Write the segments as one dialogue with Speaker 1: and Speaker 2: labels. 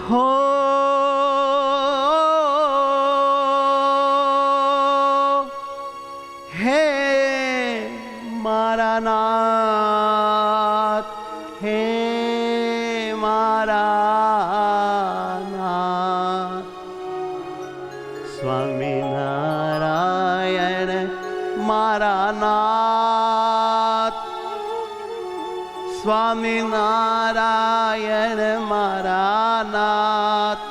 Speaker 1: હો હે મારા નાથ, હે મારા નાથ. સ્વામિનારાયણ મારા નાથ, સ્વામિનારાયણ મારા નાથ,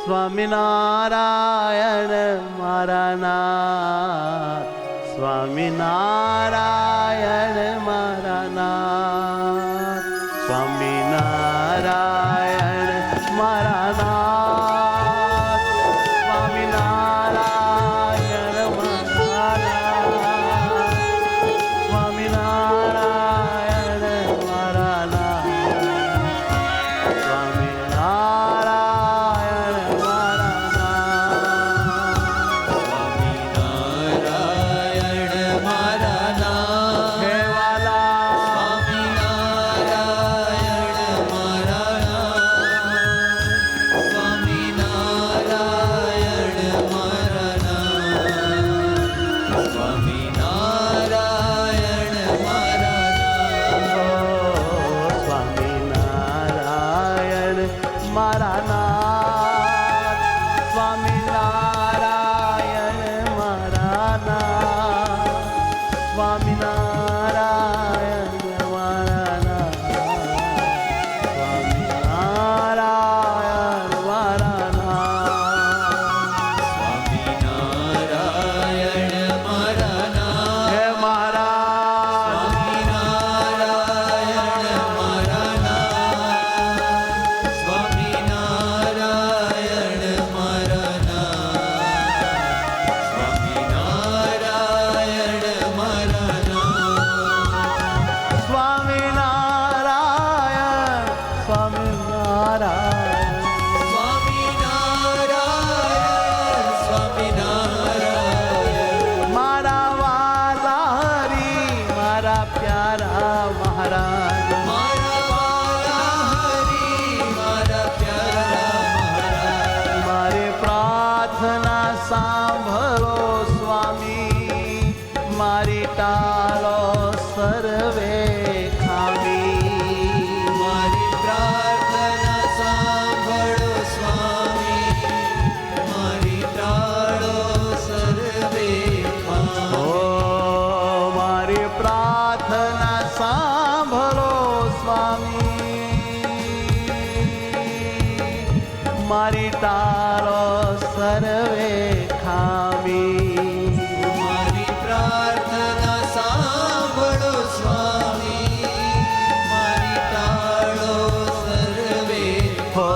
Speaker 1: સ્વામિનારાયણ મારા નાથ, સ્વામિનારાયણ મારા નાથ, સ્વામિનારાયણ મારા નાથ, સ્વામિનારાયણ મારા નાથ, સ્વામિનારાયણ મારા નાથ, સ્વામિનારાયણ મારા નાથ. હે વાલા સ્વામિનારાયણ મારા નાથ, સ્વામિનારાયણ મારા નાથ, સ્વામિનારાયણ મારા નાથ, સ્વામિનારાયણ મારા નાથ. હે મારા વાલા હરી, મારા પ્યારા મહારાજ, મારી પ્રાર્થના સાંભળો સ્વામી, મારી ટાળો સર્વે ખામી.
Speaker 2: મારી પ્રાર્થના સાંભળો સ્વામી, મારી ટાળો સર્વે ખામી.
Speaker 1: ઓ મારી પ્રાર્થના સાંભળો સ્વામી, મારી ટાળો સર્વે ખામી.
Speaker 2: મારી પ્રાર્થના સાંભળો સ્વામી, મારી ટાળો સર્વે
Speaker 1: હો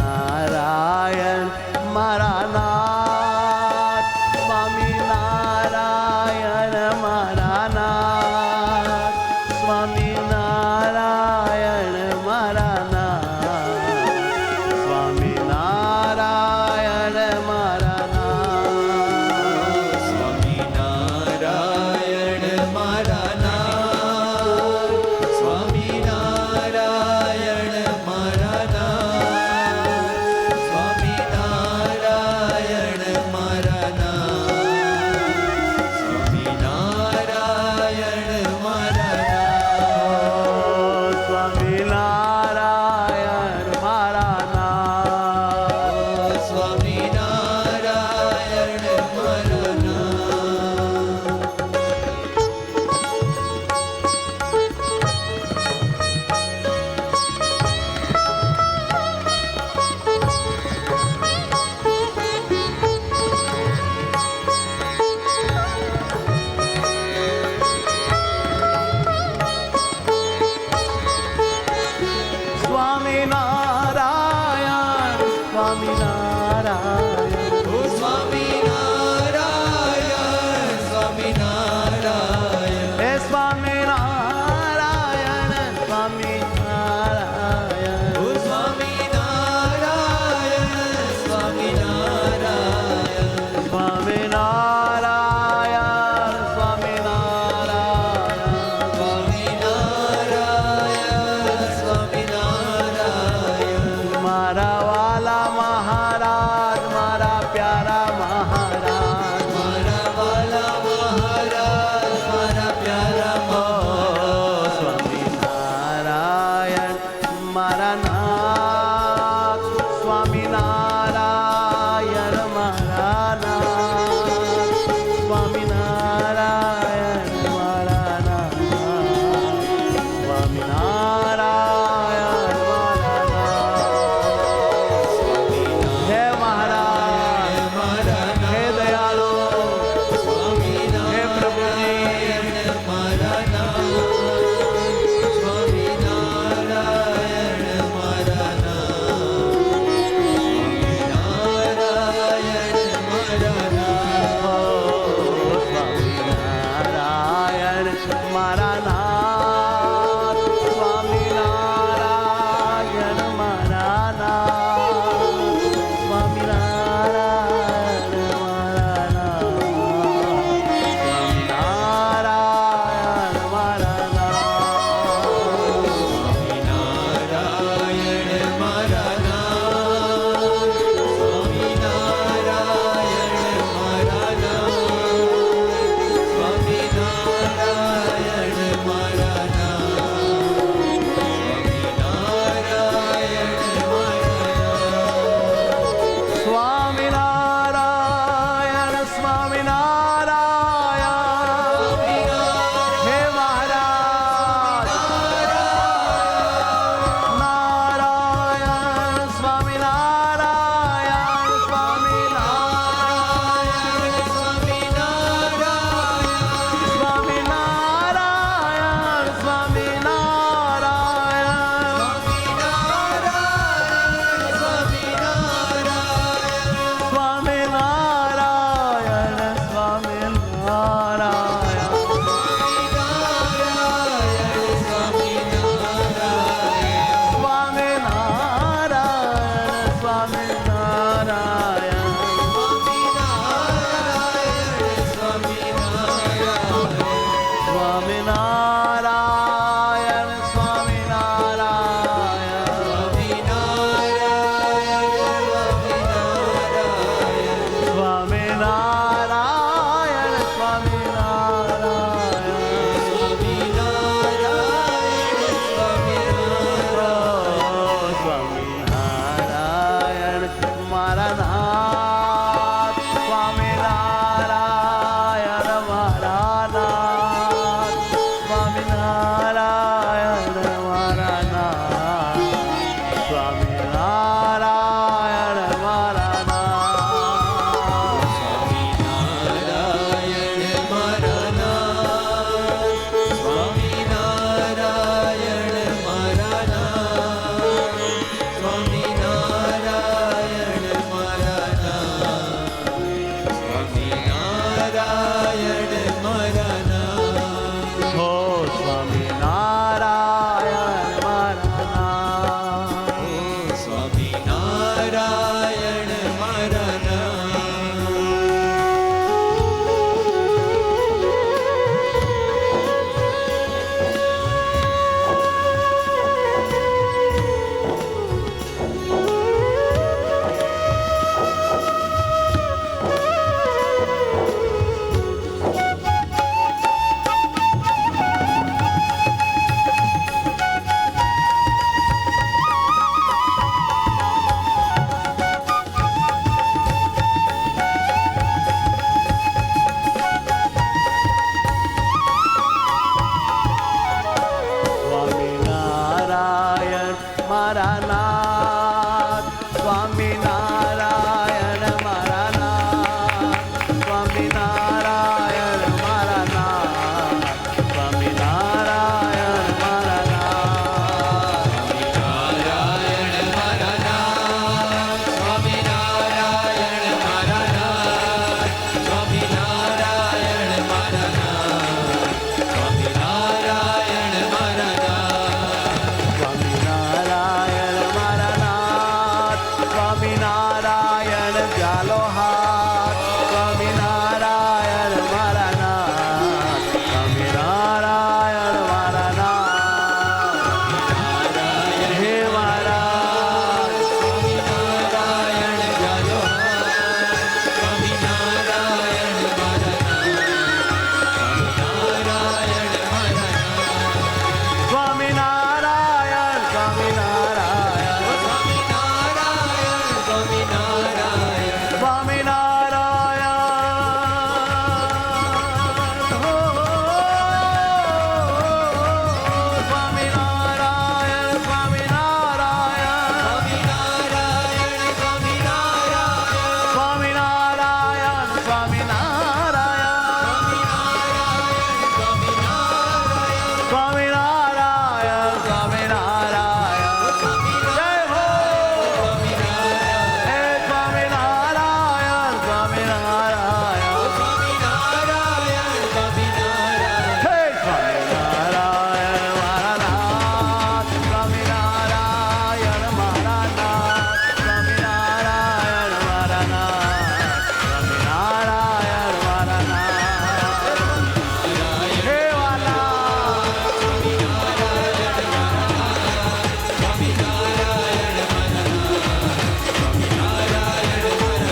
Speaker 1: સ્વામિનારાયણ મારા નાથ, સ્વામિનારાયણ મારા નાથ, સ્વામિનારાયણ મારા નાથ, સ્વામિનારાયણ મારા નાથ.
Speaker 2: સ્વામિનારાયણ મારા નાથ, સ્વામિનારાયણ મારા નાથ, સ્વામિનારાયણ મારા નાથ, સ્વામિનારાયણ મારા નાથ.
Speaker 1: સ્વામિનારાયણ મારા નાથ,
Speaker 2: સ્વામિનારાયણ મારા
Speaker 1: સ્વામિનારાયણ, સ્વામિનારાયણ.
Speaker 2: સ્વામિનારાયણ, સ્વામિનારાયણ.
Speaker 1: હે સ્વામિનારાયણ, સ્વામિનારાયણ.
Speaker 2: સ્વામિનારાયણ, સ્વામિનારાયણ.
Speaker 1: સ્વામિનારાયણ, સ્વામિનારાયણ.
Speaker 2: સ્વામિનારાયણ, સ્વામિનારાયણ.
Speaker 1: મારા નાથ સ્વામિનારાયણ મારા નાથ સ્વામિનારાયણ મારા નાથ સ્વામિનારાયણ મારા નાથ
Speaker 2: સ્વામિનારાયણ મારા નાથ સ્વામિનારાયણ મારા નાથ સ્વામિનારાયણ મારા નાથ સ્વામિનારાયણ મારા નાથ
Speaker 1: સ્વામિનારાયણ મારા નાથ સ્વામિનારાયણ ચાલો હાથ સ્વામિનારાયણ મારા નાથ સ્વામિનારાયણ મારા નાથ હે મહારાજ
Speaker 2: સ્વામિનારાયણ જાજો સ્વામિનારાયણ મારા નાથ સ્વામિનારાયણ મારા નાથ
Speaker 1: સ્વામિનારાયણ સ્વામિનારાયણ
Speaker 2: સ્વામિનારાયણ
Speaker 1: સ્વામિનારાયણ સ્વામિનારાયણ સ્વામિનારાયણ સ્વામિનારાયણ જય હો હે સ્વામિનારાયણ સ્વામિનારાયણ હે સ્વામિનારાયણ મારા નાથ સ્વામિનારાયણ મારા નાથ સ્વામિનારાયણ મારા નાથ સ્વામિનારાયણ મારા નાથ હે વાલા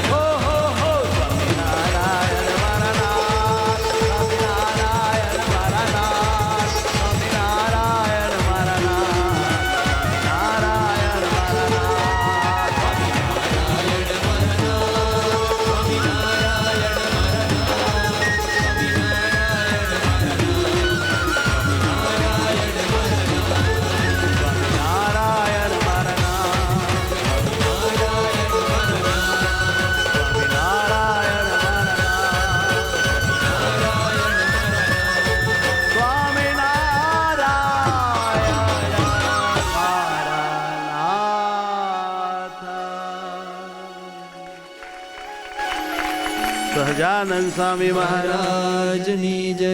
Speaker 1: હો હો હો સ્વામિનારાયણ મારા નાથ સ્વામિનારાયણ મારા નાથ સ્વામિનારાયણ મારા નાથ સ્વામિનારાયણ મારા નાથ સ્વામિનારાયણ મારા નાથ સ્વામિનારાયણ મારા નાથ સ્વામિનારાયણ મારા નાથ સહજાનંદ સ્વામી મહારાજ
Speaker 2: મહારાજની જય